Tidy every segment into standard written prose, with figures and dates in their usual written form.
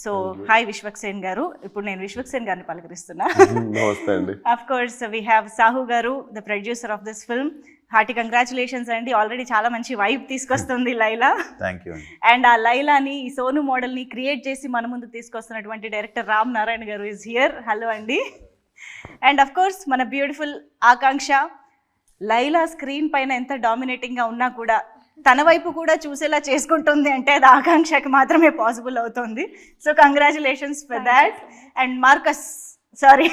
So hi Vishwaksen గారు. ఇప్పుడు నేను విశ్వక్సేన్ గారిని పలకరిస్తున్నా. నమస్తే అండి. Of course we have Sahu గారు, the producer of this film. Hearty congratulations అండి. ఆల్రెడీ చాలా మంచి వైబ్ తీసుకొస్తుంది లైలా. Thank you. అండ్ ఆ లైలాని, ఈ సోను మోడల్ని క్రియేట్ చేసి మన ముందు తీసుకొస్తున్నటువంటి డైరెక్టర్ రామ్ నారాయణ గారు ఈజ్ హియర్. హలో అండి. అండ్ అఫ్ కోర్స్ మన బ్యూటిఫుల్ ఆకాంక్ష. లైలా స్క్రీన్ పైన ఎంత డామినేటింగ్గా ఉన్నా కూడా తన వైపు కూడా చూసేలా చేసుకుంటుంది అంటే అది ఆకాంక్షకి మాత్రమే పాసిబుల్ అవుతుంది. So congratulations for that. And Marcus, sorry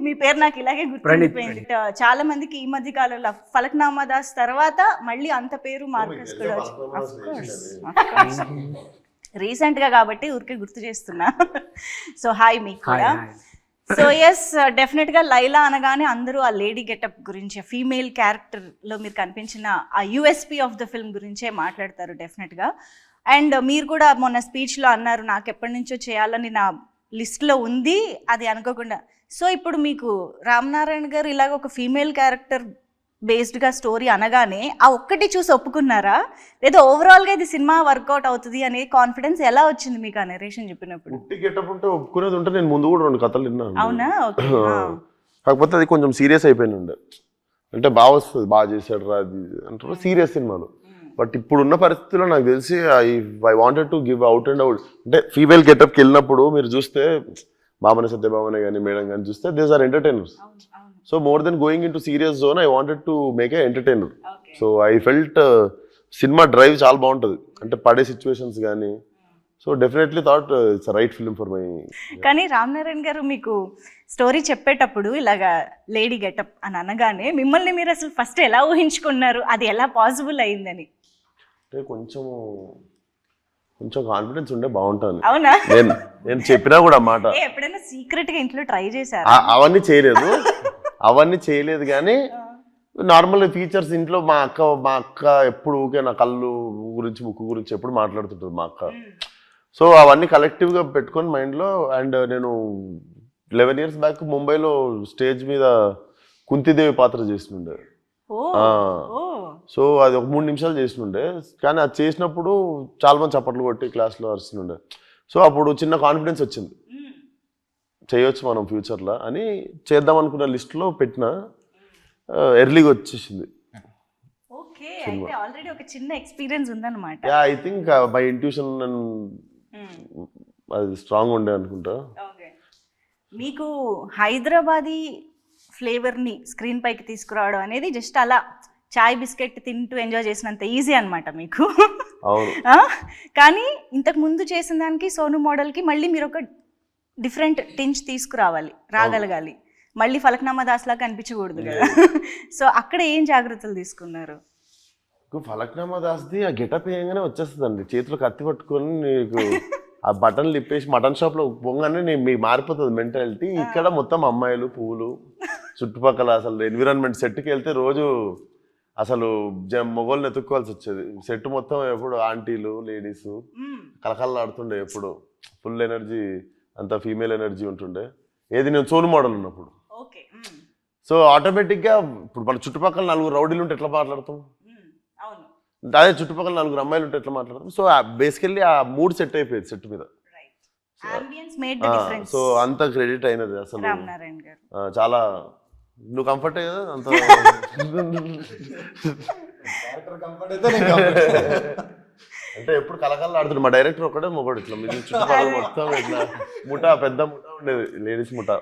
మీ పేరు నాకు ఇలాగే గుర్తుండిపోయింది. చాలా మందికి ఈ మధ్య కాలంలో ఫలక్నామా దాస్ తర్వాత మళ్ళీ అంత పేరు మార్కస్ కూడా రీసెంట్ గా కాబట్టి ఊరికే గుర్తు చేస్తున్నా. సో హాయ్ మీకు కూడా. సో ఎస్, డెఫినెట్గా లైలా అనగానే అందరూ ఆ లేడీ గెటప్ గురించి, ఫీమేల్ క్యారెక్టర్లో మీరు కనిపించిన ఆ యూఎస్పీ ఆఫ్ ద ఫిల్మ్ గురించే మాట్లాడతారు డెఫినెట్గా. అండ్ మీరు కూడా మొన్న స్పీచ్లో అన్నారు, నాకు ఎప్పటి నుంచో చేయాలని నా లిస్ట్లో ఉంది, అది అనుకోకుండా. సో ఇప్పుడు మీకు రామ్ నారాయణ గారు ఇలాగ ఒక ఫీమేల్ క్యారెక్టర్ బేస్డ్గా స్టోరీ అనగానే ఆ ఒక్కటి చూసి ఒప్పుకున్నారా, లేదా ఓవరాల్గా ఇది సినిమా వర్కౌట్ అవుతుంది అనే కాన్ఫిడెన్స్ ఎలా వచ్చింది మీకు ఆ నెరేషన్ చెప్పినప్పుడు? గెటప్ ఉంటే ఒప్పుకునేది ఉంటే నేను ముందు కూడా 2 కథలు విన్నాను. అవునా? కాకపోతే అది కొంచెం సీరియస్ అయిపోయింది ఉండే. అంటే బాగా వస్తుంది, బాగా చేశాడు రా అది అంటారు సీరియస్ సినిమాలు. బట్ ఇప్పుడున్న పరిస్థితుల్లో నాకు తెలిసి I wanted to give out and out. అంటే ఫీమేల్ గెటప్కి వెళ్ళినప్పుడు మీరు చూస్తే భావన సత్యభావన కానీ మేడం కానీ చూస్తే these are entertainers. So more than going into serious zone I wanted to make a entertainer. So I felt cinema drive చాలా బాగుంటుంది, అంటే పడే సిచ్యువేషన్స్ కానీ. So definitely thought it's right film for my. కానీ రామ్ నారాయణ గారు మీకు story చెప్పేటప్పుడు ఇలాగా లేడీ గెటప్ అని అనగానే మిమ్మల్ని మీరు అసలు ఫస్ట్ ఎలా ఊహించుకున్నారు, అది ఎలా పాసిబుల్ అయిందని? అంటే కొంచెం కాన్ఫిడెన్స్ ఉండే బాగుంటుంది. అవునా? నేను చెప్పినా కూడా మాట ఎప్పుడైనా సీక్రెట్ గా ఇంట్లో ట్రై చేశారు? అవన్నీ చేయలేదు కానీ నార్మల్ ఫీచర్స్ ఇంట్లో మా అక్క ఎప్పుడు ఊకే నా కళ్ళు గురించి ముక్కు గురించి ఎప్పుడు మాట్లాడుతుంటుంది మా అక్క. సో అవన్నీ కలెక్టివ్గా పెట్టుకొని మైండ్లో. అండ్ నేను 11 years బ్యాక్ ముంబైలో స్టేజ్ మీద కుంతిదేవి పాత్ర చేస్తుండే. సో అది ఒక 3 నిమిషాలు చేస్తుండే, కానీ అది చేసినప్పుడు చాలా మంది చప్పట్లు కొట్టి క్లాస్లో అరుస్తుండే. సో అప్పుడు చిన్న కాన్ఫిడెన్స్ వచ్చింది, చేయొచ్చు మనం ఫ్యూచర్లో అని. చేద్దాం అనుకున్న లిస్ట్లో పెట్టిన, ఎర్లీగా వచ్చేసింది. ఆల్రెడీ ఒక చిన్న ఎక్స్పీరియన్స్ ఉందన్నమాట. ఐ థింక్ మై ఇంట్యూషన్ అది స్ట్రాంగ్ ఉండే అనుకుంటా. మీకు హైదరాబాదీ ఫ్లేవర్ని స్క్రీన్ పైకి తీసుకురావడం అనేది జస్ట్ అలా చాయ్ బిస్కెట్ తింటూ ఎంజాయ్ చేసినంత ఈజీ అనమాట మీకు. కానీ ఇంతకు ముందు చేసిన దానికి సోను మోడల్కి మళ్ళీ మీరు ఒక డిఫరెంట్ టించ్ తీసుకురావాలి, రాగలగాలి. మళ్ళీ ఫలక్నామా దాస్లా కనిపించకూడదు కదా. సో అక్కడ ఏం జాగ్రత్తలు తీసుకున్నారు? ఫలక్నామా దాస్ది ఆ గెటప్ వేయగానే వచ్చేస్తుందండి, చేతిలో కత్తి పట్టుకొని నీకు ఆ బటన్లు ఇప్పేసి మటన్ షాప్లో పోగానే మీకు మారిపోతుంది మెంటాలిటీ. ఇక్కడ మొత్తం అమ్మాయిలు, పువ్వులు, చుట్టుపక్కల అసలు ఎన్విరాన్మెంట్. సెట్కి వెళ్తే రోజు అసలు మొగోళ్ళని ఎత్తుక్కోవాల్సి వచ్చేది. సెట్ మొత్తం ఎప్పుడు ఆంటీలు, లేడీస్ కలకల్లాడుతుండే, ఎప్పుడు ఫుల్ ఎనర్జీ, అంత ఫీమేల్ ఎనర్జీ ఉంటుండే. ఏది నేను సోను మోడల్ ఉన్నప్పుడు. సో ఆటోమేటిక్గా ఇప్పుడు మన చుట్టుపక్కల 4 రౌడీలు ఉంటే ఎట్లా మాట్లాడతాం, అదే చుట్టుపక్కల 4 అమ్మాయిలు ఉంటే ఎట్లా మాట్లాడతాం. సో బేసికల్లీ ఆ మూడ్ సెట్ అయిపోయింది సెట్ మీద. సో అంత క్రెడిట్ అయినది అసలు చాలా. నువ్వు కంఫర్ట్ కదా అంత అంటే ఎప్పుడు కలకల్లా ఆడుతుంది. మా డైరెక్టర్ ఒకటే మొగడు, ఇట్లా మీ చుట్టుపక్కల మొత్తం ఇట్లా ముఠా, పెద్ద ముఠా ఉండేది, లేడీస్ ముఠా.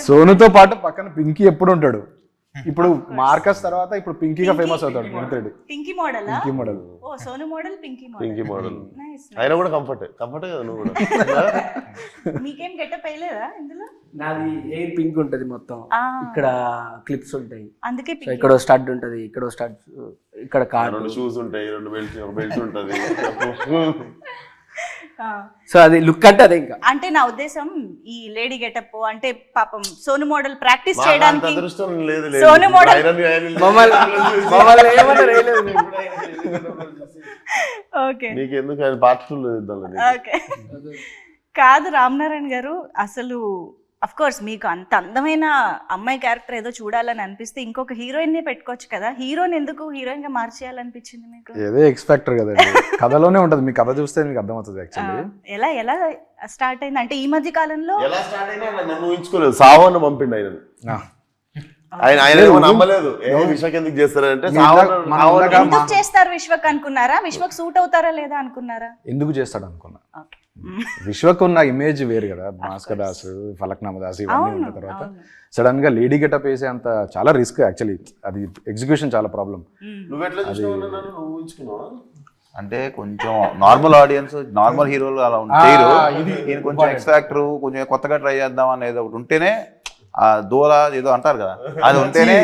సోనుతో పాటు పక్కన పింకీ ఎప్పుడు ఉంటాడు. ఇప్పుడు మార్కస్ తర్వాత ఇప్పుడు పింకీగా ఫేమస్ అవుతాడు. పింకీ మోడల్. ఓ సోను మోడల్, పింకీ మోడల్. ఆయన కూడా కంఫర్టే కదా నువ్వు కూడా. మీకేం గెటప్ అయ్యలేదా ఇందులో? నాది ఎయిర్ పింక్ ఉంటది మొత్తం, ఇక్కడ క్లిప్స్ ఉంటాయి, అందుకే ఇక్కడ స్టడ్ ఉంటది, ఇక్కడ స్టడ్, ఇక్కడ కార్, 2 షూస్ ఉంటాయి, 2 బెల్ట్స్ ఉంటది. సో అది లుక్ అంటే అదే. ఇంకా అంటే నా ఉద్దేశం ఈ లేడీ గెటప్ అంటే పాపం సోను మోడల్ ప్రాక్టీస్ చేయడానికి సోను మోడల్ కాదు. రామ్ నారాయణ గారు అసలు అఫ్ కోర్స్ మీకు అంత అందమైన అమ్మాయి క్యారెక్టర్ ఏదో చూడాలని అనిపిస్తే ఇంకొక హీరోయిన్ ని పెట్టుకోవచ్చు కదా, హీరోని ఎందుకు హీరోయిన్ గా మార్చేయాలనిపించింది మీకు? ఏదో ఎక్స్పెక్టర్ కదండి, కథలోనే ఉంటుంది, మీ కథ చూస్తే మీకు అర్థమవుతుంది యాక్చువల్లీ. ఎలా ఎలా స్టార్ట్ అయింది అంటే ఈ మధ్య కాలంలో? ఎలా స్టార్ట్ అయినా నన్ను ఊహించుకోలేదు, సావన్న పంపిండు ఆయన నమ్మలేదు. విశ్వక్ ఎందుకు చేస్తారంటే ఎందుకు చేస్తారు విశ్వక్ అనుకున్నారా? విశ్వక్ సూట్ అవుతారా లేదా అనుకున్నారా? ఎందుకు చేస్తాడు అనుకున్నా. విశ్వక్ ఉన్న ఇమేజ్ వేరు కదా, భాస్కర్ దాస్, ఫలక్నామా దాస్ ఇవన్నీ ఉన్న తర్వాత సడన్ గా లేడీ గెటప్ వేసే అంత చాలా రిస్క్ యాక్చువల్లీ, అది ఎగ్జిక్యూషన్ చాలా ప్రాబ్లం. నువ్వు ఎట్లా చూసినావు ఊహించుకున్నావా? అంటే కొంచెం నార్మల్ ఆడియన్స్, నార్మల్ హీరోలు అలా చేయరు. ఈయన కొంచెం ఎక్స్ ఫ్యాక్టర్, కొంచెం కొత్తగా ట్రై చేద్దాం అనేది ఒకటి ఉంటేనే, ఆ దూల ఏదో అంటారు కదా, అది ఉంటేనే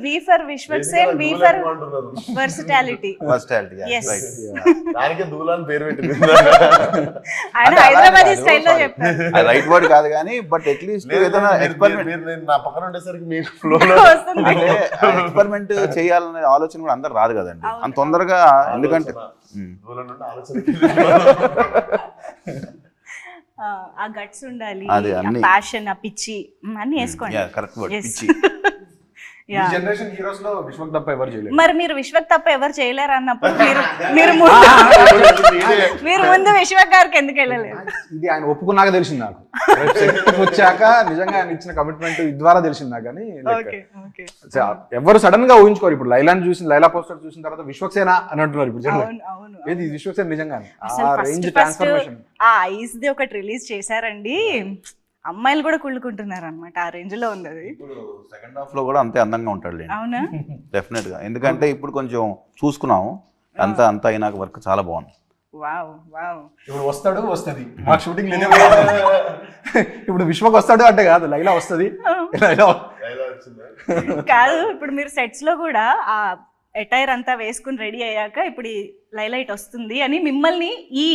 V for Vishwak Sen, V for versatility. దానికి దూలాన్ని పేరు పెట్టింది. ఆయన హైదరాబాదీ స్టైల్లో చెప్పారు. అది రైట్ వర్డ్ కాదు కానీ, బట్ అట్లీస్ట్ ఏదైనా ఎక్స్పెరిమెంట్, నా పక్కన ఉండేసరికి మీకు ఫ్లో అంటే ఎక్స్పెరిమెంట్ చేయాలనే ఆలోచన కూడా అందరు రాదు కదండి అంత తొందరగా. ఎందుకంటే ఆ గట్స్ ఉండాలి, అది అన్ని ప్యాషన్, ఆ పిచ్చి అన్ని వేసుకోండి. కరెక్ట్ వర్డ్, పిచ్చి. జనరేషన్ హీరోస్ లో విశ్వక్ తప్ప ఎవరు చేయలేరు. మరి మీరు విశ్వక్ తప్ప ఎవరు చేయలేరు అన్నప్పుడు మీరు ముందు విశ్వక్ గారికి ఎందుకు వెళ్ళలేదు? ఇది ఆయన ఒప్పుకున్నాక తెలిసింది నాకు, వచ్చాక నిజంగా ఆయన ఇచ్చిన కమిట్మెంట్ ద్వారా తెలిసింది నాకు. కానీ ఎవరు సడన్ గా ఊహించుకోరు. ఇప్పుడు లైలాని చూసిన, లైలా పోస్టర్ చూసిన తర్వాత విశ్వక్సేన అని అంటున్నారు ఇప్పుడు జనం. ఏది విశ్వక్సేన నిజంగా ఆ రేంజ్ ట్రాన్స్ఫర్మేషన్. ఆ ఐస్ ది ఒకటి రిలీజ్ చేశారండి, అమ్మాయిలు కూడా కుళ్ళుకుంటున్నారు అనమాట, ఆ రేంజ్ లో ఉంది అది. ఇప్పుడు సెకండ్ హాఫ్ లో కూడా అంతే అందంగా ఉంటాడు. అవునా? డెఫినెట్ గా, ఎందుకంటే ఇప్పుడు కొంచెం చూసుకున్నాము, అంతా అయినాక వర్క్ చాలా బాగుంది. Wow wow. ఇప్పుడు వస్తాడు, వస్తుంది, మాకు షూటింగ్ లేదే. ఇప్పుడు విశ్వక్ వస్తాడు అంటే కాదు, లైలా వస్తుంది. కాదు, ఇప్పుడు మీరు సెట్స్ లో కూడా ఆ ఎటైర్ అంతా వేసుకుని రెడీ అయ్యాక ఇప్పుడు ఈ లైలైట్ వస్తుంది అని మిమ్మల్ని ఈ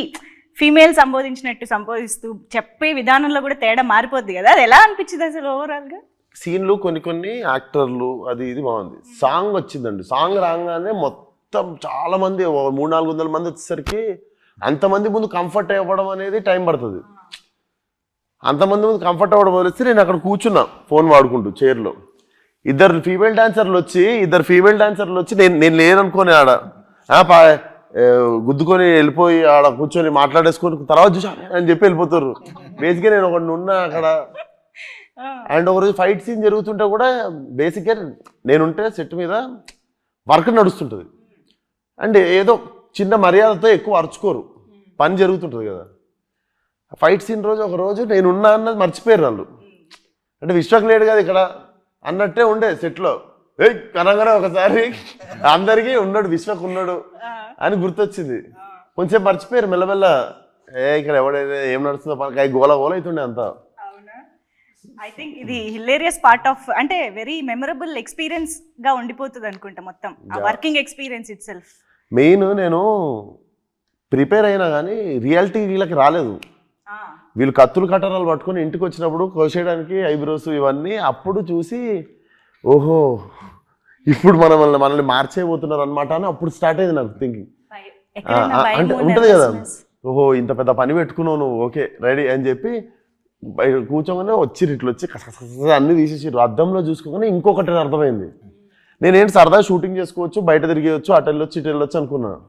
ఫీమేల్ సంబోధించినట్టు సంబోధిస్తూ చెప్పే విధానంలో కూడా తేడా మారిపోద్ది కదా, అది ఎలా అనిపించింది అసలు ఓవరాల్ గా? సీన్లు కొన్ని యాక్టర్లు అది ఇది బాగుంది. సాంగ్ వచ్చిందండి, సాంగ్ రాగానే మొత్తం చాలా మంది 300-400 మంది వచ్చేసరికి అంతమంది ముందు కంఫర్ట్ అవ్వడం అనేది టైం పడుతుంది. అంతమంది ముందు కంఫర్ట్ అవ్వడం వదిలేస్తే నేను అక్కడ కూర్చున్నా ఫోన్ వాడుకుంటూ చైర్లో. ఇద్దరు ఫీమేల్ డాన్సర్లు వచ్చి నేను లేననుకోని ఆడ గుద్దుకొని వెళ్ళిపోయి ఆడ కూర్చొని మాట్లాడేసుకొని తర్వాత చూసా అని చెప్పి వెళ్ళిపోతారు. బేసిక్గా నేను ఒకటి ఉన్నా అక్కడ. అండ్ ఒకరోజు ఫైట్ సీన్ జరుగుతుంటే కూడా బేసిక్గా నేనుంటే సెట్ మీద వర్క్ నడుస్తుంటుంది. అండ్ ఏదో చిన్న మర్యాదతో ఎక్కువ అరుచుకోరు, పని జరుగుతుంటుంది కదా. ఫైట్ సీన్ రోజు ఒకరోజు నేనున్నా అన్నది మర్చిపోయారు వాళ్ళు. అంటే విశ్వక్ లేడు కదా ఇక్కడ అన్నట్టే ఉండే సెట్లో. కనగానే ఒకసారి అందరికీ ఉన్నాడు, విశ్వక్ ఉన్నాడు అని గుర్తొచ్చింది. కొంచెం మర్చిపోయారు మెల్లమెల్ల. ఇక్కడ ఎవడైతే ఏం నడుస్తుందో పని గోల అవుతుండే అంతా. ఐ థింక్ ఇది హిలేరియస్ పార్ట్ ఆఫ్, అంటే వెరీ మెమరబుల్ ఎక్స్పీరియన్స్ గా ఉండిపోతుంది అనుకుంటా మొత్తం ఆ working experience it self. Main నేను ప్రిపేర్ అయినా కానీ రియాలిటీ వీళ్ళకి రాలేదు. వీళ్ళు కత్తులు కట్టరాలు పట్టుకొని ఇంటికి వచ్చినప్పుడు కోసేయడానికి ఐబ్రోస్ ఇవన్నీ అప్పుడు చూసి ఓహో ఇప్పుడు మనల్ని మార్చేయబోతున్నారు అనమాట అని అప్పుడు స్టార్ట్ అయింది నాకు థింకింగ్. అంటే ఉంటుంది కదా, ఓహో ఇంత పెద్ద పని పెట్టుకున్నావు నువ్వు, ఓకే రెడీ అని చెప్పి కూర్చోగానే వచ్చిర్రు, ఇట్లా వచ్చి అన్ని తీసేసారు. అద్దంలో చూసుకోగానే ఇంకొకటి అర్థమైంది. నేనేంటి సరదా షూటింగ్ చేసుకోవచ్చు, బయట తిరిగేయచ్చు, అటు వెళ్ళొచ్చు ఇటు వెళ్ళొచ్చు అనుకున్నాను.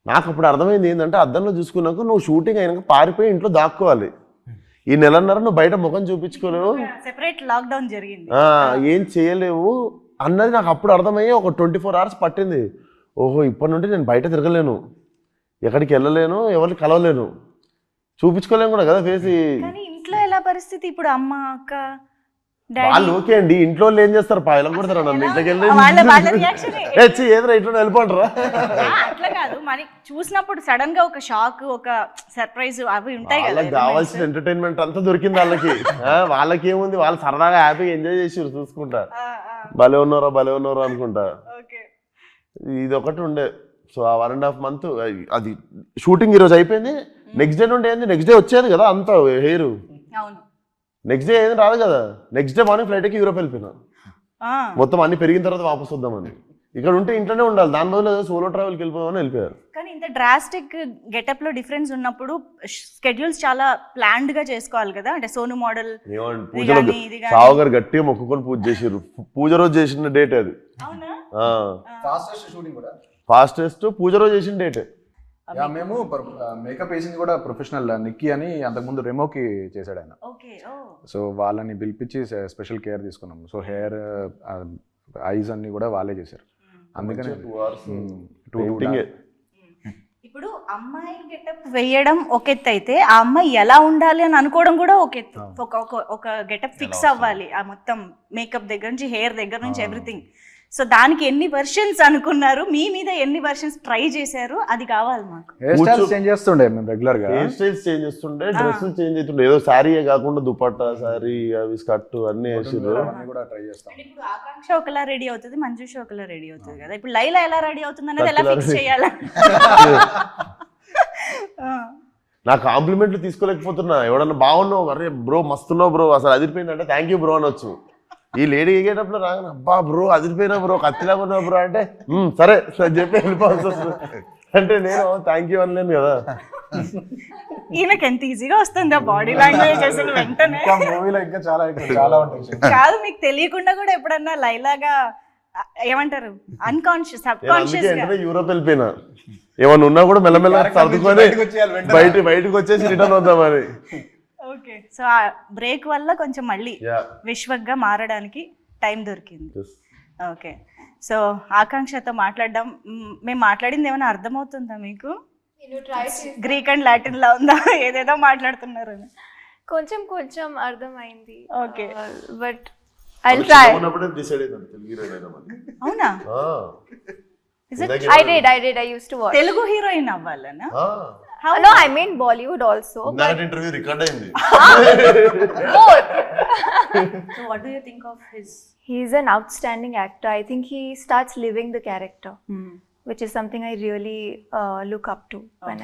నాకు అప్పుడు అర్థమైంది ఏంటంటే అద్దంలో చూసుకున్నాక నువ్వు షూటింగ్ అయినాక పారిపోయి ఇంట్లో దాక్కోవాలి. ఈ నెలన్నర నువ్వు బయట ముఖం చూపించుకోలేవు, సెపరేట్ లాక్డౌన్ జరిగింది, ఏం చేయలేవు అన్నది నాకు అప్పుడు అర్థమయ్యి ఒక 24 hours పట్టింది. ఓహో ఇప్పటి నుండి నేను బయట తిరగలేను, ఎక్కడికి వెళ్ళలేను, ఎవరిని కలవలేను, చూపించుకోలేను కూడా కదా ఫేస్. ఇంట్లో ఎలా పరిస్థితి ఇప్పుడు? అమ్మ అక్క వాళ్ళు ఓకే అండి, ఇంట్లో ఏం చేస్తారు పాయలం కొడతారా నన్ను, ఇంట్లోకి వెళ్ళి ఏదైనా ఇంట్లో వెళ్ళిపోంటారా? అట్లా కాదు, మరి చూసినప్పుడు సడన్ గా ఒక షాక్, ఒక సర్ప్రైజ్ అవి ఉంటాయి కదా. వాళ్ళకి కావాల్సిన ఎంటర్టైన్మెంట్ అంతా దొరికింది వాళ్ళకి ఏముంది, వాళ్ళు సరదాగా హ్యాపీగా ఎంజాయ్ చేసి చూసుకుంటా భలే ఉన్నారో అనుకుంటా. ఇది ఒకటి ఉండే. సో ఆ 1.5 months అది షూటింగ్ ఈరోజు అయిపోయింది. నెక్స్ట్ డే నుండి ఏంది, నెక్స్ట్ డే వచ్చేది కదా అంత హెయిర్, నెక్స్ట్ డే ఏది రాదు కదా. నెక్స్ట్ డే మార్నింగ్ ఫ్లైట్ ఎక్కి యూరోప్ వెళ్ళిపోయినా, మొత్తం అన్ని పెరిగిన తర్వాత వాపస్ వద్దామని. ఇక్కడ ఉంటే ఇంట్లోనే ఉండాలి, దాని బదులు సోలో ట్రావెల్కి వెళ్ళిపోదామని వెళ్ళిపోయారు. కానీ ఇంత డ్రాస్టిక్ గెటప్ లో డిఫరెన్స్ ఉన్నప్పుడు స్కెడ్యూల్స్ చాలా ప్లాన్డ్ గా చేసుకోవాలి కదా, అంటే సోను మోడల్ ఏమంటే పూజలో సావు గారు గట్టిగా మొక్కుకొని పూజ చేసారు. పూజ రోజు చేసిన డేట్ అది. ఫాస్టెస్ట్ పూజ రోజు చేసిన డేట్. మేము మేకప్ వేసింది కూడా ప్రొఫెషనల్ నిక్కీ అని, అంతకుముందు రెమోకి చేశాడు ఆయన. సో వాళ్ళని పిలిపించి స్పెషల్ కేర్ తీసుకున్నాం. సో హెయిర్ ఐస్ అన్ని కూడా వాళ్ళే చేశారు. అందుకని ఇప్పుడు అమ్మాయి గెటప్ వేయడం ఒక ఎత్తు అయితే, ఆ అమ్మాయి ఎలా ఉండాలి అని అనుకోవడం కూడా ఒక ఎత్తు. ఒక గెటప్ ఫిక్స్ అవ్వాలి, ఆ మొత్తం మేకప్ దగ్గర నుంచి హెయిర్ దగ్గర నుంచి ఎవ్రీథింగ్. సో దానికి ఎన్ని వర్షన్స్ అనుకున్నారు, మీ మీద ఎన్ని వర్షన్స్ ట్రై చేశారు, అది కావాలి మాకు. హెయిర్ స్టైల్స్ చేంజ్ చేస్తుండే మేము రెగ్యులర్ గా. హెయిర్ స్టైల్స్ చేంజ్ చేస్తుండే, డ్రెస్సులు చేంజ్ అవుతుండే. ఏదో శారీయే కాకుండా దుపట్టా, శారీ, అవి స్కర్ట్ అన్ని వేసారు. కూడా ట్రై చేస్తాం. ఇప్పుడు ఆకాంక్ష ఒకలా రెడీ అవుతుంది, మంజుష ఒకలా రెడీ అవుతుంది కదా. ఇప్పుడు లైలా ఎలా రెడీ అవుతుంది అనేది ఎలా ఫిక్స్ చేయాలి? నా కాంప్లిమెంట్లు తీసుకోలేకపోతున్నా. ఎవడన్నా బాగున్నావు, అరే బ్రో మస్తున్నావు బ్రో, అసలు అదిరిపోయిందంటే థ్యాంక్ యూ బ్రో అనొచ్చు. ఈ లేడీ ఎగేటప్పుడు రాగానే అబ్బా బ్రో అదిరిపోయినా బ్రో, కత్తిలా ఉన్నావు బ్రో అంటే సరే అని చెప్పి వెళ్ళిపోవాల్సి వస్తుంది. అంటే నేను థ్యాంక్ యూ అనలేను కదా. ఈయనకి ఎంత ఈజీగా వస్తుంది ఆ బాడీ లాంగ్వేజ్ అసలు వెంటనే. మూవీలో ఇంకా చాలా చాలా ఉంటాయి. కాదు, మీకు తెలియకుండా కూడా ఎప్పుడన్నా లైలాగా ఏమంటారు అన్కాన్షియస్ సబ్ కాన్షియస్ గా యూరోప్ వెళ్ళిపోయినా, ఏమన్నా ఉన్నా కూడా మెల్లమెల్ల సర్దుకొని బయటకు వచ్చేసి రిటర్న్ వద్దామని. ఓకే, సో ఆ బ్రేక్ వల్ల కొంచెం మళ్ళీ విశ్వక్గా మారడానికి టైం దొరికింది. ఓకే, సో ఆకాంక్షతో మాట్లాడడం, మేము మాట్లాడింది ఏమైనా అర్థమవుతుందా మీకు? గ్రీక్ అండ్ లాటిన్ లా ఉందా? ఏదేదో మాట్లాడుతున్నారు. కొంచెం కొంచెం అర్థమైంది. Okay, but I will try. అవునా? I did. I used to watch. Telugu heroine అవ్వాలనా? No, I mean Bollywood also. Interview record అయింది. Both. So what do you think of his? He's an outstanding actor. I think he starts living the character, which is something I really look up to when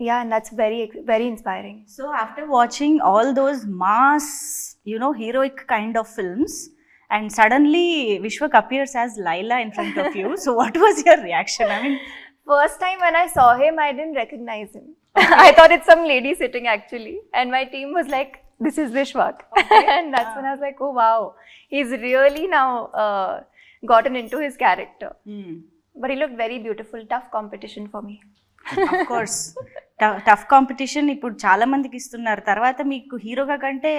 yeah, and that's very, very inspiring. So after watching all those mass, heroic kind of films, and suddenly Vishwak appears as Laila in front of you. So what was your reaction? I mean, first time when I saw him, I didn't recognize him. I thought it's some lady sitting actually. And my team was like, this is Vishwak. And that's when I was like, oh wow, he's really now gotten into his character. But he looked very beautiful. Tough competition for me. of course. Tough competition ఇప్పుడు చాలా మందికి ఇస్తున్నారు. తర్వాత మీకు హీరోగా కంటే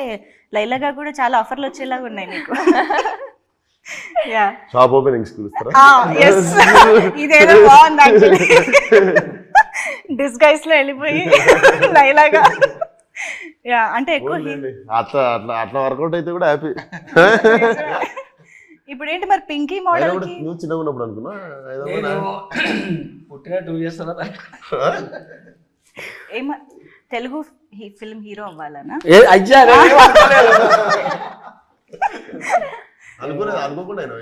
లైలాగా కూడా చాలా ఆఫర్లు వచ్చేలాగా ఉన్నాయి మీకు. షాప్ ఓపెనింగ్స్ పిలుస్తారా? ఇదేదో బాగుంది యాక్చువల్లీ. డిస్గైస్ లో వెళ్ళిపోయి లైలాగా. యా, అంటే ఎక్కువ అట్లా అట్లా అట్లా వర్కౌట్ అయితే కూడా హ్యాపీ. ఇప్పుడు ఏంటి మరి పింకీ మోడల్ కి? నువ్వు చిన్నగా ఉన్నప్పుడు అనుకున్నా పుట్టిన 2 years తర్వాత తెలుగు ఫిల్మ్ హీరో అవ్వాలనా? అనుకోలేదు,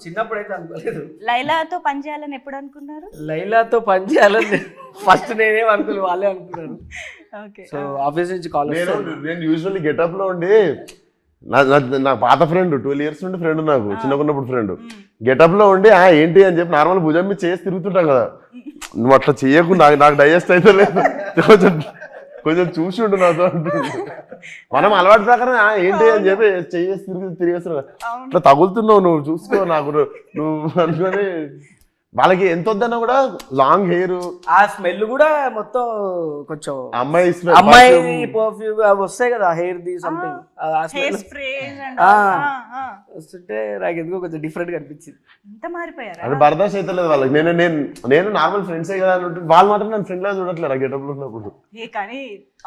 చిన్నప్పుడు అయితే అనుకోలేదు. లైలాతో పని చేయాలని ఎప్పుడు అనుకున్నారు? లైలాతో పని చేయాలని ఫస్ట్ నేనేం అనుకోలేదు, వాళ్ళే అనుకున్నారు. ఓకే, సో ఆఫీస్ నుంచి కాల్ నేను యూజువల్లీ గెటప్ లో ఉండి, నా పాత ఫ్రెండ్ 12 years నుండి ఫ్రెండ్, నాకు చిన్నకున్నప్పుడు ఫ్రెండ్, గెటప్ లో ఉండి ఏంటి అని చెప్పి నార్మల్ భుజం మీద చేసి తిరుగుతుంటాం కదా. నువ్వు అట్లా చేయకు, నాకు డైజెస్ట్ అయితే లేదు, కొంచెం చూసి ఉండు నాతో. మనం అలవాటు ప్రకారం ఏంటి అని చెప్పి చేసి తిరిగేస్తున్నావు, అట్లా తగులుతున్నావు, నువ్వు చూసుకో నాకు నువ్వు అనుకొని. వాళ్ళకి ఎంత వద్దన్నా కూడా లాంగ్ హెయిర్, ఆ స్మెల్ కూడా మొత్తం కొంచెం అమ్మాయి పర్ఫ్యూమ్ అవి వస్తాయి కదా, హెయిర్ ది సంథింగ్ వస్తుంటే నాకు ఎందుకో కొంచెం డిఫరెంట్ గా అనిపించింది. ఎంత మారిపోయారు అంటే బర్దాష్ అయితే లేదు వాళ్ళకి. నేను నార్మల్ ఫ్రెండ్సే కదా అని, వాళ్ళు మాత్రం నన్ను ఫ్రెండ్ లా చూడట్లేదు గెటప్ లో ఉన్నప్పుడు. కానీ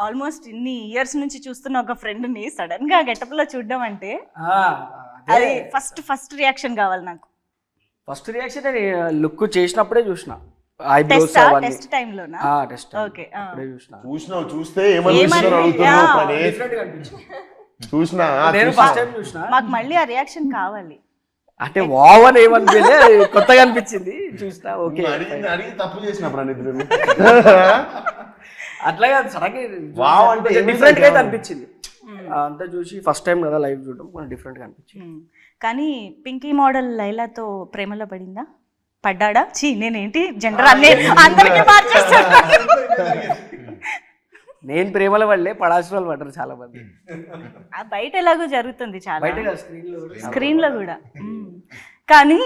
ఆల్మోస్ట్ ఇన్ని ఇయర్స్ నుంచి చూస్తున్న ఒక ఫ్రెండ్ ని సడన్ గా గెటప్ లో చూడడం అంటే అది ఫస్ట్ రియాక్షన్ కావాలి నాకు. ఫస్ట్ రియాక్షన్ లుక్ చేసినప్పుడే చూసిన, టెస్ట్ టైం లోనా? టెస్ట్ ఓకే, అప్పుడే చూస్తే ఏమనిపిస్తుందో అడుగుతున్నావు. చూసినా నేను ఫస్ట్ టైం చూసిన, మాకు మళ్ళీ ఆ రియాక్షన్ కావాలి. అంటే వావ్ అని ఏమనిపించలే, కొత్తగా అనిపించింది చూసిన. ఓకే, అడిగి తప్పు చేసినప్పుడు అట్లాగే సడన్గా వావ్ అంటే డిఫరెంట్ గా అయితే అనిపించింది. అంతా చూసి ఫస్ట్ టైం కదా లైవ్ చూడడం కొంచెం డిఫరెంట్గా అనిపించింది. కానీ పింకీ మోడల్ లైలాతో ప్రేమలో పడిందా? పడ్డాడా? నేనేంటి జెండర్ అన్నీ అందరికీ మార్చేస్తాను. నేను ప్రేమల వల్లే పడాల్సిన వాళ్ళు పడ్డారు చాలా మంది. బయట ఎలాగో జరుగుతుంది చాలా, బయట స్క్రీన్లో కూడా. కానీ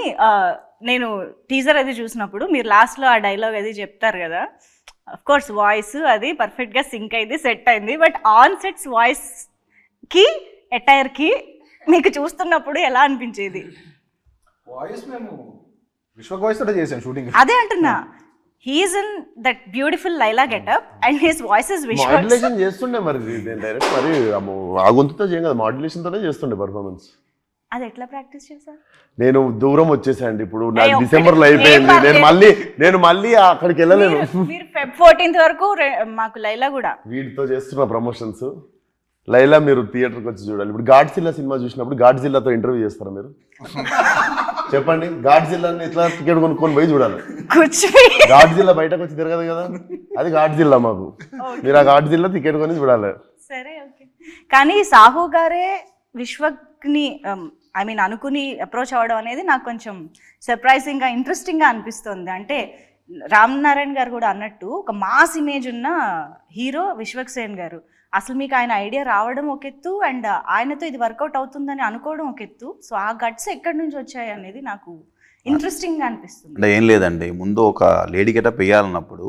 నేను టీజర్ అది చూసినప్పుడు మీరు లాస్ట్లో ఆ డైలాగ్ అది చెప్తారు కదా, అఫ్ కోర్స్ వాయిస్ అది పర్ఫెక్ట్గా సింక్ అయింది, సెట్ అయింది. బట్ ఆన్ సెట్స్ వాయిస్కి అటైర్కి మీకు చూస్తున్నప్పుడు ఎలా అనిపించేది? వాయిస్ మేము విశ్వక్ వాయిస్ తోటే చేసాం షూటింగ్. అదే అంటున్నా, he's in that beautiful Laila getup and his voice is Vishwak. Modulation చేస్తుండే మరి డైరెక్ట్, మరి ఆ గొంతుతో చేయం కదా, మాడ్యులేషన్ తోనే చేస్తుండే పర్ఫార్మెన్స్. అది ఎట్లా ప్రాక్టీస్ చేశారు? నేను దూరం వచ్చేసాండి ఇప్పుడు, నా అయ్యో, డిసెంబర్లో అయిపోయింది. నేను మళ్ళీ అక్కడికి వెళ్ళలేను. మీరు Feb 14th వరకు మాకు లైలా కూడా వీటితో చేస్తున్న ప్రమోషన్స్. లైలా మీరు థియేటర్కి వచ్చి చూడాలి. ఇప్పుడు గాడ్జిల్లా సినిమా చూసినప్పుడు గాడ్జిల్లాతో ఇంటర్వ్యూ చేస్తారా మీరు? చెప్పండి, గాడ్జిల్లాని ఇట్లా టికెట్ కొనుక్కొని పోయి చూడాలి. గాడ్జిల్లా బయటకు వచ్చి తిరగదు కదా, అది గాడ్జిల్లా మాకు. మీరు ఆ గాడ్జిల్లా టికెట్ కొని చూడాలి. సరే, ఓకే. కానీ సాహు గారే విశ్వక్ని ఐ మీన్ అనుకుని అప్రోచ్ అవ్వడం అనేది నాకు కొంచెం సర్ప్రైజింగ్గా ఇంట్రెస్టింగ్గా అనిపిస్తుంది. అంటే రామ్ నారాయణ గారు కూడా అన్నట్టు ఒక మాస్ ఇమేజ్ ఉన్న హీరో విశ్వక్ సేన్ గారు. అసలు మీకు ఆయన ఐడియా రావడం ఒక ఎత్తు, అండ్ ఆయనతో ఇది వర్కౌట్ అవుతుందని అనుకోవడం ఒక ఎత్తు. సో ఆ గట్స్ ఎక్కడి నుంచి వచ్చాయి అనేది నాకు ఇంట్రెస్టింగ్గా అనిపిస్తుంది. అంటే ఏం లేదండి, ముందు ఒక లేడీ గెటప్ వేయాలన్నప్పుడు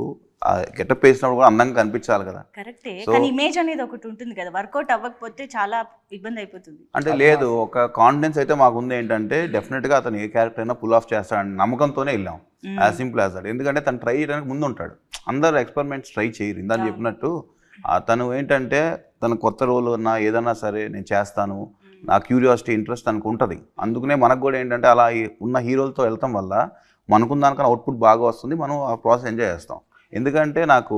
ఆ గెటప్ వేసినప్పుడు కూడా అందంగా కనిపించాలి కదా. కరెక్టే, కానీ ఇమేజ్ అనేది ఒకటి ఉంటుంది కదా, వర్కౌట్ అవ్వకపోతే చాలా ఇబ్బంది అయిపోతుంది. అంటే లేదు, ఒక కాన్ఫిడెన్స్ అయితే మాకు ఉంది. ఏంటంటే డెఫినెట్గా అతను ఏ క్యారెక్టర్ అయినా పుల్ ఆఫ్ చేస్తాడని నమ్మకంతోనే వెళ్ళాం. As simple as that. ఎందుకంటే తను ట్రై చేయడానికి ముందు ఉంటాడు. అందరు ఎక్స్పెరిమెంట్స్ ట్రై చేయరు. ఇందని చెప్పినట్టు తను ఏంటంటే తన కొత్త రోల్ ఉన్నా ఏదన్నా సరే నేను చేస్తాను, నా క్యూరియాసిటీ ఇంట్రెస్ట్ తనకు ఉంటుంది. అందుకనే మనకు కూడా ఏంటంటే అలా ఉన్న హీరోలతో వెళ్తాం వల్ల మనకున్న దానికన్నా అవుట్పుట్ బాగా వస్తుంది, మనం ఆ ప్రాసెస్ ఎంజాయ్ చేస్తాం. ఎందుకంటే నాకు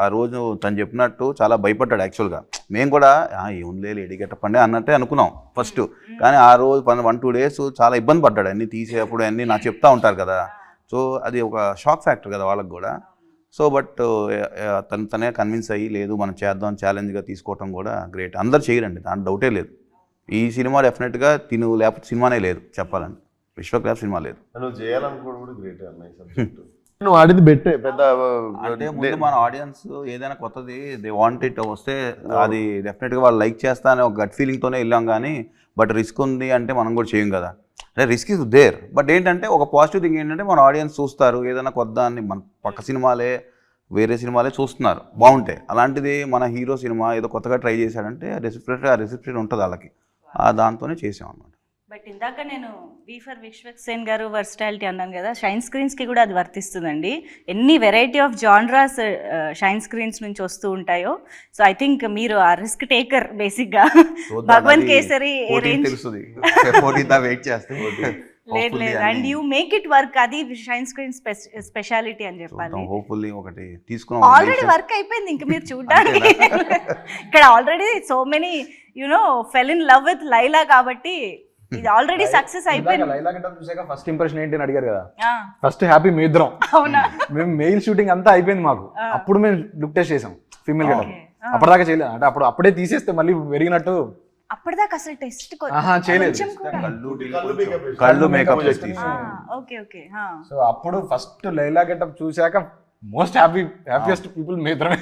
ఆ రోజు తను చెప్పినట్టు చాలా భయపడ్డాడు యాక్చువల్గా. మేము కూడా ఏముందిలే లేడీ గెటప్ అండి అన్నట్టే అనుకున్నాం ఫస్ట్. కానీ ఆ రోజు 1-2 days చాలా ఇబ్బంది పడ్డాడు. అన్నీ తీసేటప్పుడు అన్నీ నాకు చెప్తా ఉంటారు కదా. సో అది ఒక షాక్ ఫ్యాక్టర్ కదా వాళ్ళకి కూడా. సో బట్ తనే కన్విన్స్ అయ్యి లేదు మనం చేద్దాం ఛాలెంజ్గా తీసుకోవటం కూడా గ్రేట్. అందరు చేయరండి, దాంట్లో డౌటే లేదు. ఈ సినిమా డెఫినెట్గా తిను లేకపోతే సినిమానే లేదు చెప్పాలండి. విశ్వక్ లేకపోతే సినిమా లేదు. నువ్వు చేయాలనుకోవడం కూడా గ్రేట్ అన్నయ్య. నువ్వు ఆడింది బెట్టే పెద్ద. అంటే ముందు మన ఆడియన్స్ ఏదైనా కొత్తది దే వాంట్ ఇట్ వస్తే అది డెఫినెట్గా వాళ్ళు లైక్ చేస్తా అనే ఒక గట్ ఫీలింగ్తోనే వెళ్ళాం. కానీ బట్ రిస్క్ ఉంది అంటే మనం కూడా చేయం కదా. అంటే రిస్క్ ఇస్ దేర్. బట్ ఏంటంటే ఒక పాజిటివ్ థింగ్ ఏంటంటే మన ఆడియన్స్ చూస్తారు ఏదైనా కొత్త అని. మన పక్క సినిమాలే వేరే సినిమాలే చూస్తున్నారు బాగుంటాయి. అలాంటిది మన హీరో సినిమా ఏదో కొత్తగా ట్రై చేశాడంటే రెసిప్షన్ ఉంటుంది వాళ్ళకి. దాంతోనే చేసాం అన్నమాట. బట్ ఇందాక నేను వి ఫర్ విశ్వక్ సేన్ గారు వర్స్టాలిటీ అన్నాను కదా, షైన్ స్క్రీన్స్కి కూడా అది వర్తిస్తుందండి. ఎన్ని variety of genres shine screens నుంచి వస్తూ ఉంటాయో. సో ఐ థింక్ మీరు ఆ రిస్క్ టేకర్ బేసిక్గా. భగవంత్ కేసరి లేదు లేదు, and you make it work. అది షైన్ స్క్రీన్ స్పెషాలిటీ అని చెప్పాలి. హోప్ఫుల్లీ ఒకటి తీసుకున్నాం. ఆల్రెడీ వర్క్ అయిపోయింది, ఇంకా మీరు చూడడానికి. ఇక్కడ already so many you know fell in love with Laila కాబట్టి ఇది ఆల్రెడీ సక్సెస్ అయిపోయింది. లైలా గెటప్ చూసాక ఫస్ట్ ఇంప్రెషన్ ఏంటి అని అడిగారు కదా. ఫస్ట్ హ్యాపీ మీ ఇద్దరం. అవునా? మేము మెయిల్ షూటింగ్ అంతా అయిపోయింది మాకు. అప్పుడు మేము లుక్ టెస్ట్ చేసాం ఫీమేల్ గెటప్. అప్పటిదాకా చేయలేదు. అంటే అప్పుడే తీసేస్తే మళ్ళీ పెరిగినట్టు అప్పటిదాకా అసలు టెస్ట్ చేయలేదు. కళ్ళు మేకప్. Okay okay. సో అప్పుడు ఫస్ట్ లైలా గెటప్ చూసాక మోస్ట్ హ్యాపీయెస్ట్ పీపుల్ మీ ఇద్దరమే.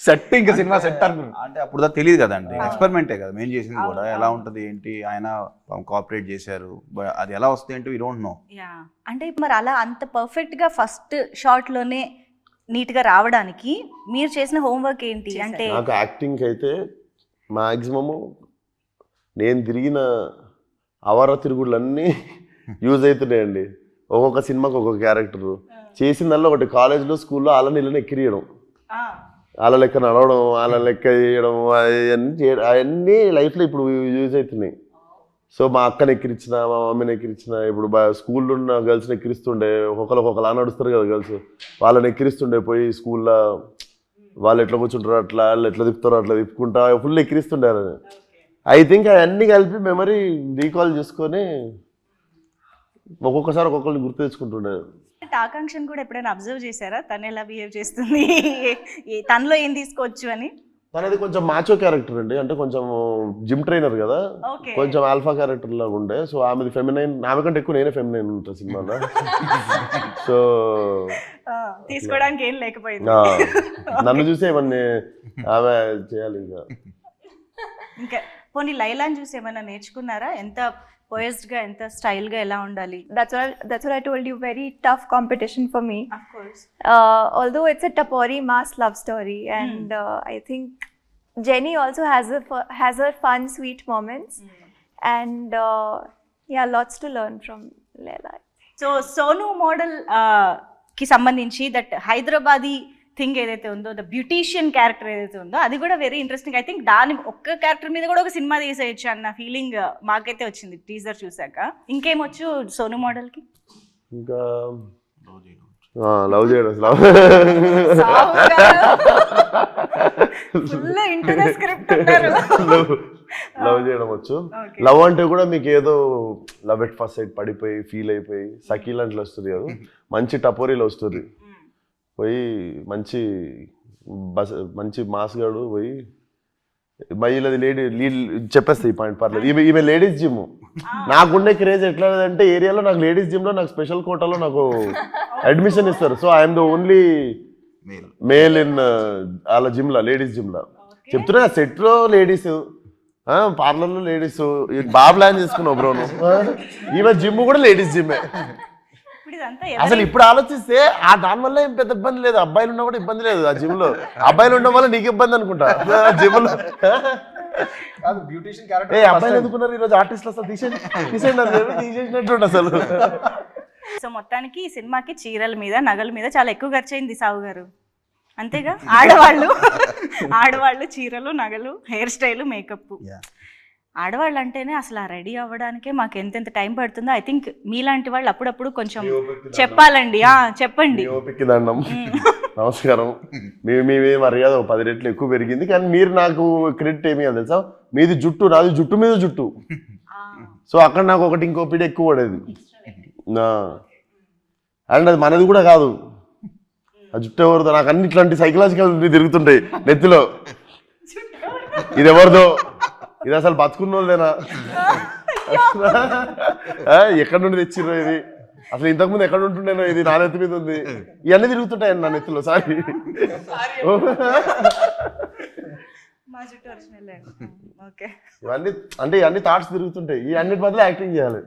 సెట్ ఇంకా సినిమా సెట్ అనుకున్నాను. అంటే అప్పుడు దాకా తెలియదు కదండి, ఎక్స్పెరిమెంటే కదా మేము చేసింది కూడా. ఎలా ఉంటుంది ఏంటి, ఆయన కోఆపరేట్ చేశారు, అది ఎలా వస్తుంది ఏంటి వీ డోంట్ నో. అంటే మరి అలా అంత పర్ఫెక్ట్గా ఫస్ట్ షాట్లోనే నీట్గా రావడానికి మీరు చేసిన హోంవర్క్ ఏంటి? అంటే నాకు యాక్టింగ్ అయితే మ్యాక్సిమము నేను తిరిగిన అవర తిరుగుళ్ళన్నీ యూజ్ అవుతున్నాయండి. ఒక్కొక్క సినిమాకి ఒక్కొక్క క్యారెక్టరు చేసిందల్లా ఒకటి. కాలేజ్లో స్కూల్లో అలా నీళ్ళని ఎక్కిరియడం, వాళ్ళ లెక్క నడవడం, వాళ్ళ లెక్క చేయడం, అవన్నీ లైఫ్లో ఇప్పుడు యూజ్ అవుతున్నాయి. సో మా అక్కని ఎక్కిరించిన, మా మమ్మీని ఎక్కిరించిన, ఇప్పుడు స్కూల్లో ఉన్న గర్ల్స్ని ఎక్కిరిస్తుండే. ఒక్కొక్కలా నడుస్తారు కదా గర్ల్స్, వాళ్ళని ఎక్కిరిస్తుండే పోయి స్కూల్లో. వాళ్ళు ఎట్లా కూర్చుంటారు అట్లా, వాళ్ళు ఎట్లా తిప్పుతారో అట్లా తిప్పుకుంటా ఫుల్ ఎక్కిరిస్తుండారు. ఐ థింక్ అవన్నీ కలిపి మెమరీ రీకాల్ చేసుకొని ఒక్కొక్కసారి ఒక్కొక్కరిని గుర్తు తెచ్చుకుంటుండే. ఆకాంక్షను కూడా ఎప్పుడైనా అబ్జర్వ్ చేశారా? తను ఎలా బిహేవ్ చేస్తుంది, తనలో ఏం తీసుకోవచ్చు అని? తనది కొంచెం మాచో క్యారెక్టర్ అండి, అంటే కొంచెం జిమ్ ట్రైనర్ కదా, Okay. కొంచెం ఆల్ఫా క్యారెక్టర్ లాగా ఉండే. సో ఆమెది ఫెమినైన్, ఆమె కంటే ఎక్కువ నేనే ఫెమినైన్ ఉంటా సినిమాలో. సో తీసుకోవడానికి ఏం లేకపోయింది. నన్ను చూసే ఇవన్నీ ఆమె చేయాలి ఇంకా. ఇంకా పోనీ లైలాని చూసి ఏమైనా నేర్చుకున్నారా? ఎంత పోయస్డ్ గా, ఎంత స్టైల్ గా ఎలా ఉండాలి? That's what I told you. Very tough competition for me. Of course. Although it's a Tapori mass love story, and I think Jenny also has her fun, sweet moments, and yeah, lots to learn from Laila. So Sonu model కి సంబంధించి that Hyderabadi thing ఏదైతే ఉందో, the beautician character ఏదైతే ఉందో, అది కూడా very interesting. I think దాని ఒక్క క్యారెక్టర్ మీద కూడా ఒక సినిమా తీసేయచ్చు అన్న ఫీలింగ్ మాకైతే వచ్చింది టీజర్ చూసాక. ఇంకేమొచ్చు సోను మోడల్ కి? ఇంకా లవ్ చేయడం, ఫుల్ ఇంటూ ద స్క్రిప్ట్ ఉంటారు. లవ్ చేయడం వచ్చు. లవ్ అంటే కూడా మీకు ఏదో లవ్ ఎట్ ఫస్ట్ సైట్ పడిపోయి ఫీల్ అయిపోయి సకీల్ అంటే వస్తుంది కదా, మంచి టపోరీలో వస్తుంది. పోయి మంచి మాస్ గాడు పోయి వీళ్ళది లీడ్ చెప్పేస్తా ఈ పాయింట్, పర్లేదు. ఈమె లేడీస్ జిమ్. నాకుండే క్రేజ్ ఎట్లా అంటే ఏరియాలో నాకు లేడీస్ జిమ్ లో నాకు స్పెషల్ కోటాలో నాకు అడ్మిషన్ ఇస్తారు. So I'm the only male in వాళ్ళ జిమ్ లా, లేడీస్ జిమ్ లా. చెప్తున్నా సెట్ లో లేడీస్, పార్లర్ లో లేడీస్. బాగా ప్లాన్ చేసుకున్నావు బ్రో నువ్వు. ఈమె జిమ్ కూడా లేడీస్ జిమ్మే. అసలు ఇప్పుడు ఆలోచిస్తే ఆ దాని వల్ల ఏం పెద్ద ఇబ్బంది లేదు, అబ్బాయిలు ఉన్నా కూడా ఇబ్బంది లేదు ఆ జిమ్ లో. అబ్బాయిలు ఉండడం వల్ల నీకు ఇబ్బంది అనుకుంటా జిమ్ లో. బ్యూటిషియన్ ఏ అబ్బాయిలు ఎందుకున్నారు ఈరోజు ఆర్టిస్టులు? అసలు తీసేసినట్టు అసలు. సో మొత్తానికి ఈ సినిమాకి చీరల మీద, నగల మీద చాలా ఎక్కువ ఖర్చు అయింది సావు గారు, అంతేగా? ఆడవాళ్ళు చీరలు, నగలు, హెయిర్ స్టైల్, మేకప్. ఆడవాళ్ళు అంటేనే అసలు ఆ రెడీ అవ్వడానికే మాకు ఎంతెంత టైం పడుతుందో. ఐ థింక్ మీలాంటి వాళ్ళు అప్పుడప్పుడు కొంచెం చెప్పాలండి. చెప్పండి. ఓపిక దండం. నమస్కారం. మీ మర్యాద 10 రెట్లు ఎక్కువ పెరిగింది, కానీ మీరు నాకు క్రెడిట్ ఏమి అని తెలుసా? మీది జుట్టు, నాది జుట్టు మీద జుట్టు. సో అక్కడ నాకు ఒకటి ఇంకో పిడి ఎక్కువ పడేది. అండ్ అది మనది కూడా కాదు, ఆ జుట్టు ఎవరిదో. నాకు అన్ని ఇట్లాంటి సైకలాజికల్ తిరుగుతుంటాయి నెత్తిలో. ఇది ఎవరిదో, ఇది అసలు బతుకున్నోళ్ళదేనా, ఎక్కడి నుండి తెచ్చిర్రో ఇది, అసలు ఇంతకుముందు ఎక్కడ ఉంటుండేనో, ఇది నా నెత్తి మీద ఉంది. ఇవన్నీ తిరుగుతుంటాయి నా నెత్తిలో. సారీ. ఇవన్నీ అంటే ఇవన్నీ థాట్స్ తిరుగుతుంటాయి. ఈ అన్నిటి బదులు యాక్టింగ్ చేయాలి.